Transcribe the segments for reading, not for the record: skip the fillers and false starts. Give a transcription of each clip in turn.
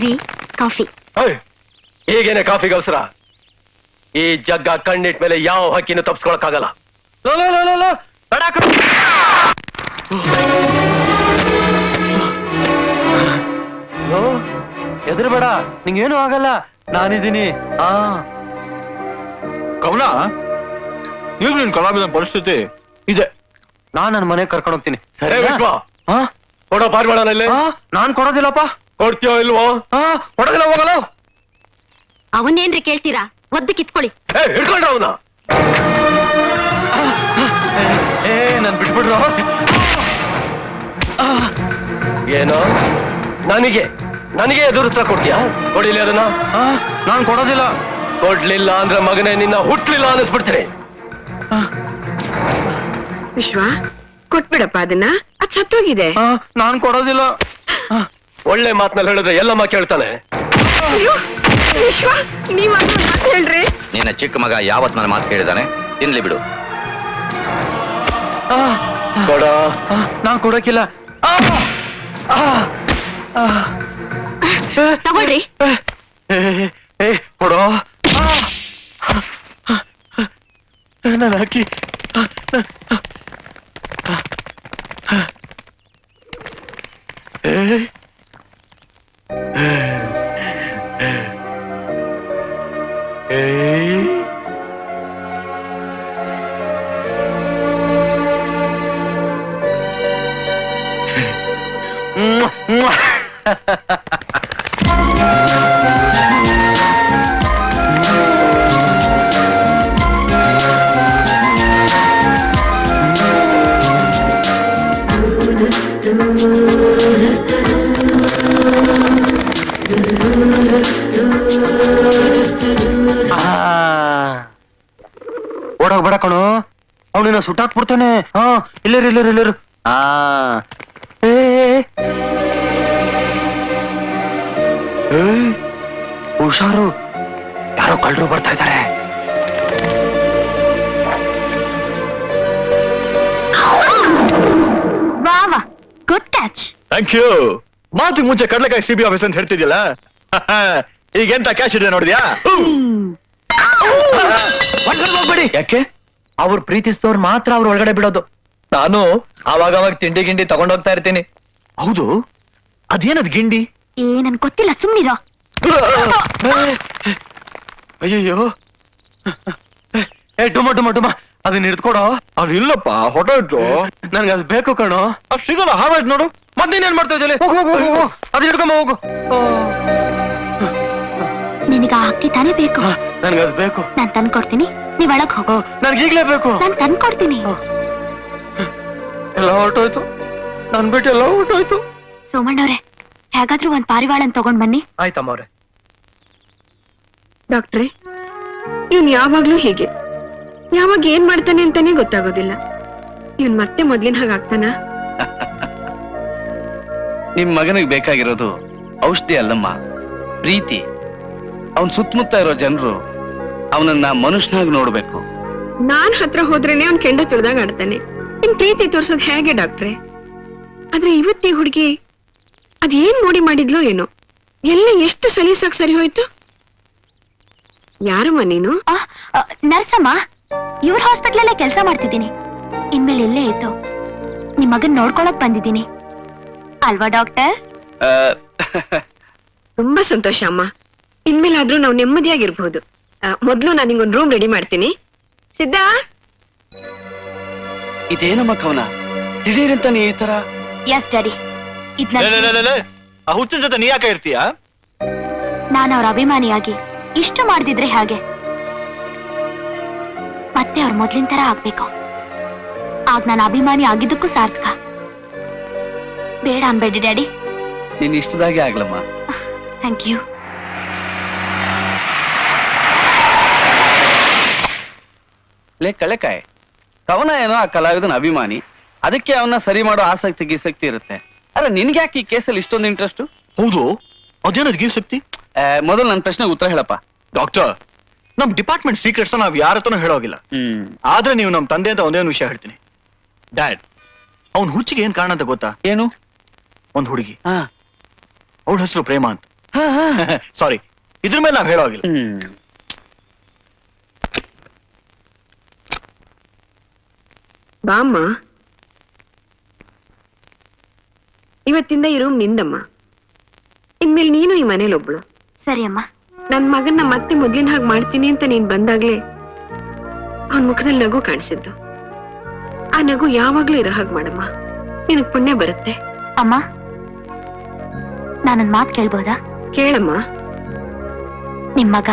ರೀ ಕಾಫಿ. ಈಗೇನೆ ಕಾಫಿಗೆ ಅವಸರ? ಈ ಜಗ್ಗ ಕಣ್ಣಿಟ್ ಮೇಲೆ ಯಾವ ಹಕ್ಕಿನೂ ತಪ್ಸ್ಕೊಳಕ್ಕಾಗಲ್ಲ. ಎದುರು ಬೇಡ, ನಿಂಗೇನು ಆಗಲ್ಲ, ನಾನಿದ್ದೀನಿ. ಕವನ, ಈಗ ನಿನ್ ಕಲಾವಿದನ ಪರಿಸ್ಥಿತಿ ಇದೆ. ನಾನ್ ನನ್ನ ಮನೆಗೆ ಕರ್ಕೊಂಡು ಹೋಗ್ತೀನಿ. ಸರಿ ವಿಶ್ವ, ಕೊಡೋ ಪಾರ್ವಾಳನಲ್ಲಿ. ನಾನ್ ಕೊಡೋದಿಲ್ಲಪ್ಪ. ಕೊಡ್ತೀಯೋ ಇಲ್ವೋ? ಕೊಡೋದಿಲ್ಲ, ಹೋಗಲ್ಲ. ಅವನ್ನೇನ್ರಿ ಕೇಳ್ತೀರಾ? ಒದ್ದು ಕಿತ್ಕೊಳ್ಳಿ. ಹಿಡ್ಕೊಂಡ್ರ ಅವನ. ನನ್ ಬಿಟ್ಬಿಡ್ರು. ಏನೋ ನನಗೆ ಎದುರಿಸ್ತಾ ಕೊಡ್ತೀಯಾ? ಕೊಡಿಲಿ ಅದನ್ನ. ನಾನ್ ಕೊಡೋದಿಲ್ಲ. ಕೊಡ್ಲಿಲ್ಲ ಅಂದ್ರೆ ಮಗನೇ ನಿನ್ನ ಹುಟ್ಲಿಲ್ಲ ಅನ್ನಿಸ್ಬಿಡ್ತೀನಿ. ವಿಶ್ವ, ಕೊಟ್ಬಿಡಪ್ಪ ಅದನ್ನ, ಅದು ಸತ್ತೋಗಿದೆ. ನಾನ್ ಕೊಡೋದಿಲ್ಲ. ಒಳ್ಳೆ ಮಾತ್ನಲ್ಲಿ ಹೇಳಿದ್ರೆ ಎಲ್ಲಮ್ಮ ಕೇಳ್ತಾನೆ. ವಿಶ್ವ, ನೀವ್ ಹೇಳ್ರಿ. ನಿನ್ನ ಚಿಕ್ಕ ಮಗ ಯಾವತ್ ನನ್ನ ಮಾತು ಕೇಳಿದಾನೆ? ತಿನ್ಲಿ ಬಿಡು. ಕೊಡ. ನಾನ್ ಕೊಡಕ್ಕಿಲ್ಲ. ತಗೊಳ್ರಿ. ಕೊಡೋ. ನಾನು ಹಾಕಿ. ಓಡೋಗ್ಬೇಡ ಕಣು, ಅವನಿನ ಸುಟ್ಟಾಕ್ಬಿಡ್ತಾನೆ. ಇಲ್ಲರು. ಹುಷಾರು, ಯಾರೋ ಕಳ್ಳರು ಬರ್ತಾ ಇದ್ದಾರೆ. ವಾವಾ, ಗುಡ್ ಕ್ಯಾಚ್. Thank you. ಮಾತಿಗೆ ಮುಂಚೆ ಕಡ್ಲೆಕಾಯಿ ಸಿಬಿ ಆಫೀಸ್ ಅಂತ ಹೇಳ್ತಿದ್ಯಲ್ಲ, ಈಗ ಎಂತ ಕ್ಯಾಶ್ ಇದೆ ನೋಡಿದ್ಯಾ? ಹೋಗ್ಬೇಡಿ. ಯಾಕೆ? ಅವ್ರು ಪ್ರೀತಿಸಿದವ್ರು ಮಾತ್ರ ಅವ್ರ ಒಳಗಡೆ ಬಿಡೋದು. ನಾನು ಅವಾಗ ತಿಂಡಿ ತಗೊಂಡೋಗ್ತಾ ಇರ್ತೀನಿ. ಹೌದು, ಅದೇನದ್ ಗಿಂಡಿ? ನನ್ ಗೊತ್ತಿಲ್ಲ, ಸುಮ್ನಿರೋ. ಅಯ್ಯಯ್ಯೋ, ಡುಮ ಅದನ್ನ ಹಿಡ್ಕೊಡೋ. ಅದು ಇಲ್ಲಪ್ಪ, ಹೊಟ್ಟೋಯ್ತು. ನನ್ಗೆ ಅದು ಬೇಕು ಕಣೋ. ಅದು ಸಿಗಲ್ಲ, ಹಾವಾಯ್ತು ನೋಡು. ಮತ್ತೇನೇನ್ ಮಾಡ್ತಾ ಇದ್ದಲ್ಲಿ? ಹೋಗು, ಅದು ಹಿಡ್ಕೊಂಬ ಹೋಗು. ನಿನಗ ಅಕ್ಕಿ ತಾನೇ ಬೇಕು? ನನ್ಗದ್ ಬೇಕು. ನಾನ್ ತಂದ್ಕೊಡ್ತೀನಿ, ನೀವ್ ಒಳಗ್ ಹೋಗು. ನನ್ಗೀಗ್ಲೇ ಬೇಕು. ನಾನ್ ತಂದ್ಕೊಡ್ತೀನಿ. ಎಲ್ಲ ಹೊರಟೋಯ್ತು, ನನ್ ಬಿಟ್ಟು ಎಲ್ಲ ಹೊರಟೋಯ್ತು. ಸೋಮಣ್ಣವ್ರೆ, ಹೇಗಾದ್ರೂ ಒಂದ್ ಪಾರಿವಾಳನ್ ತಗೊಂಡ್ ಬನ್ನಿ. ಆಯ್ತಮ್ಮ ಅವ್ರೆ. ಡಾಕ್ಟ್ರೆ, ಇವ್ನ್ ಯಾವಾಗ್ಲೂ ಹೀಗೆ, ಯಾವಾಗ ಏನ್ ಮಾಡ್ತಾನೆ ಅಂತಾನೆ ಗೊತ್ತಾಗೋದಿಲ್ಲ. ಇವ್ನ್ ಮತ್ತೆ ಮೊದ್ಲಿನ ಹಾಗಾಗ್ತಾನ? ನಿಮ್ ಮಗನಿಗೆ ಬೇಕಾಗಿರೋದು ಔಷಧಿ ಅಲ್ಲಮ್ಮ, ಪ್ರೀತಿ. ಅವನ್ ಸುತ್ತಮುತ್ತ ಇರೋ ಜನರು ಅವನನ್ನ ಮನುಷ್ಯನಾಗಿ ನೋಡ್ಬೇಕು. ನಾನ್ ಹತ್ರ ಹೋದ್ರೇನೆ ಅವ್ನ್ ಕೆಂಡ ತುಳ್ದಾಗ ಆಡ್ತಾನೆ. ನಿಮ್ ಪ್ರೀತಿ ತೋರ್ಸೋದ್ ಹೇಗೆ ಡಾಕ್ಟ್ರೆ? ಆದ್ರೆ ಇವತ್ತಿ ಹುಡುಗಿ ಅದೇನ್ ನೋಡಿ ಮಾಡಿದ್ಲೋ ಏನೋ, ಎಲ್ಲ ಎಷ್ಟು ಸಲೀಸಾಗಿ ಸರಿ ಹೋಯ್ತು. ಯಾರಮ್ಮ ನೀನು? ನರ್ಸಮ್ಮ, ಇವ್ರ ಹಾಸ್ಪಿಟ್ಲಲ್ಲೇ ಕೆಲಸ ಮಾಡ್ತಿದ್ದೀನಿ. ಇನ್ಮೇಲೆ ಎಲ್ಲೇ ಇತ್ತು ನಿಮ್ ಮಗನ್ ನೋಡ್ಕೊಳಕ್ ಬಂದಿದ್ದೀನಿ ಅಲ್ವಾ ಡಾಕ್ಟರ್? ತುಂಬಾ ಸಂತೋಷ ಅಮ್ಮ. ಇನ್ಮೇಲಾದ್ರೂ ನಾವು ನೆಮ್ಮದಿಯಾಗಿರ್ಬಹುದು. ಮೊದ್ಲು ನಾನು ನಿಂಗೊಂದು ರೂಮ್ ರೆಡಿ ಮಾಡ್ತೀನಿ. ಸಿದ್ಧ? ಇದೇನಮ್ಮ ಕವನ, ದಿಢೀರಂತ ನೀ ಈ ತರ? Yes daddy. ಆ ಹುಚ್ಚಿನ ಜೊತೆ ನೀ ಯಾಕೆ ಇರ್ತೀಯಾ? ನಾನು ಅವ್ರ ಅಭಿಮಾನಿಯಾಗಿ ಇಷ್ಟು ಮಾಡ್ದಿದ್ರೆ ಹಾಗೆ ಮತ್ತೆ ಅವ್ರ ಮೊದ್ಲಿನ ತರ ಆಗ್ಬೇಕು. ಆಗ ನಾನು ಅಭಿಮಾನಿ ಆಗಿದ್ದಕ್ಕೂ ಸಾರ್ಥಕ. ಬೇಡ ಅನ್ಬೇಡಿ ಡ್ಯಾಡಿ. ನಿನ್ ಇಷ್ಟದಾಗೆ ಆಗ್ಲಮ್ಮ. Thank you. ಲೇ ಕಳೆಕಾಯ್, ಕವನ ಏನೋ ಆ ಕಲಾವಿದನ ಅಭಿಮಾನಿ, ಅದಕ್ಕೆ ಅವನ್ನ ಸರಿ ಮಾಡೋ ಆಸಕ್ತಿ ಗೀಸಕ್ತಿ ಇರುತ್ತೆ. ಅಲ್ಲ, ನಿನ್ಗೆ ಯಾಕೆ ಈ ಕೇಸಲ್ಲಿ ಇಷ್ಟೊಂದು ಇಂಟ್ರೆಸ್ಟ್? ಹೌದು, ಅದೇನದ್ ಗೀಸಕ್ತಿ? ಮೊದಲು ನನ್ನ ಪ್ರಶ್ನೆಗೆ ಉತ್ತರ ಹೇಳಪ್ಪ. ಡಾಕ್ಟರ್, ನಮ್ ಡಿಪಾರ್ಟ್ಮೆಂಟ್ ಸೀಕ್ರೆಟ್ಸ್ ನಾವ್ ಯಾರ ಹತ್ರನೂ ಹೇಳೋಗಿಲ್ಲ. ಆದ್ರೆ ನೀವು ನಮ್ ತಂದೆ ಅಂತ ಒಂದೇ ವಿಷಯ ಹೇಳ್ತೀನಿ. ಡ್ಯಾಡ್, ಅವ್ನ್ ಹುಚ್ಚಿಗೆ ಏನ್ ಕಾರಣ ಅಂತ ಗೊತ್ತಾ? ಏನು? ಒಂದ್ ಹುಡುಗಿ, ಅವಳ ಹೆಸರು ಪ್ರೇಮ ಅಂತ. ಸಾರಿ, ಇದ್ರ ಮೇಲೆ ನಾವ್ ಹೇಳೋ ಹಾಗಿಲ್ಲ. ಬಾಮ್ಮ, ಇವತ್ತಿಂದ ಈ ರೂಮ್ ನಿಂದಮ್ಮ. ಇನ್ಮೇಲೆ ನೀನು ಈ ಮನೇಲಿ ಒಬ್ಳು. ಸರಿ ಅಮ್ಮ. ನನ್ ಮಗನ್ನ ಮತ್ತೆ ಮೊದ್ಲಿನ ಹಾಗೆ ಮಾಡ್ತೀನಿ ಅಂತ ನೀನ್ ಬಂದಾಗ್ಲೇ ಅವನ್ ಮುಖದಲ್ಲಿ ನಗು ಕಾಣಿಸಿದ್ದು. ಆ ನಗು ಯಾವಾಗ್ಲೂ ಇರೋ ಹಾಗೆ ಮಾಡಮ್ಮ, ನಿನಗ್ ಪುಣ್ಯ ಬರುತ್ತೆ. ಅಮ್ಮ, ನಾನೊಂದ್ ಮಾತ್ ಕೇಳ್ಬೋದಾ? ಕೇಳಮ್ಮ. ನಿಮ್ ಮಗ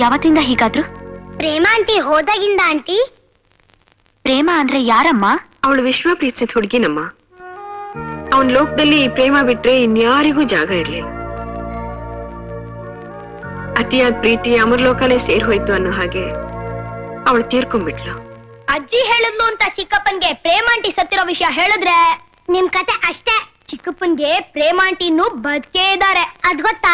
ಯಾವತ್ತಿಂದ ಹೀಗಾದ್ರು? ಪ್ರೇಮ ಆಂಟಿ ಹೋದಾಗಿಂದ ಆಂಟಿ. ಪ್ರೇಮ ಅಂದ್ರೆ ಯಾರಮ್ಮ? ಅವಳು ವಿಶ್ವ ಪ್ರೀತಿಸಿದ ಹುಡುಗಿನಮ್ಮ. ಅವನ್ ಲೋಕದಲ್ಲಿ ಈ ಪ್ರೇಮ ಬಿಟ್ರೆ ಇನ್ಯಾರಿಗೂ ಜಾಗ ಇರ್ಲಿಲ್ಲ. ಅತಿಯಾದ ಪ್ರೀತಿ ಅಮರ್ಲೋಕನೇ ಸೇರ್ ಹೋಯ್ತು ಅನ್ನೋ ಹಾಗೆ ಅವಳು ತೀರ್ಕೊಂಡ್ಬಿಟ್ಲು. ಅಜ್ಜಿ ಹೇಳಿದ್ಲು ಅಂತ ಚಿಕ್ಕಪ್ಪನ್ಗೆ ಪ್ರೇಮ ಆಂಟಿ ಸತ್ತಿರೋ ವಿಷಯ ಹೇಳಿದ್ರೆ ನಿಮ್ ಕತೆ ಅಷ್ಟೇ. ಚಿಕ್ಕಪ್ಪನ್ಗೆ ಪ್ರೇಮ ಆಂಟಿ ಇನ್ನೂ ಬದುಕೇ ಇದಾರೆ, ಅದ್ ಗೊತ್ತಾ?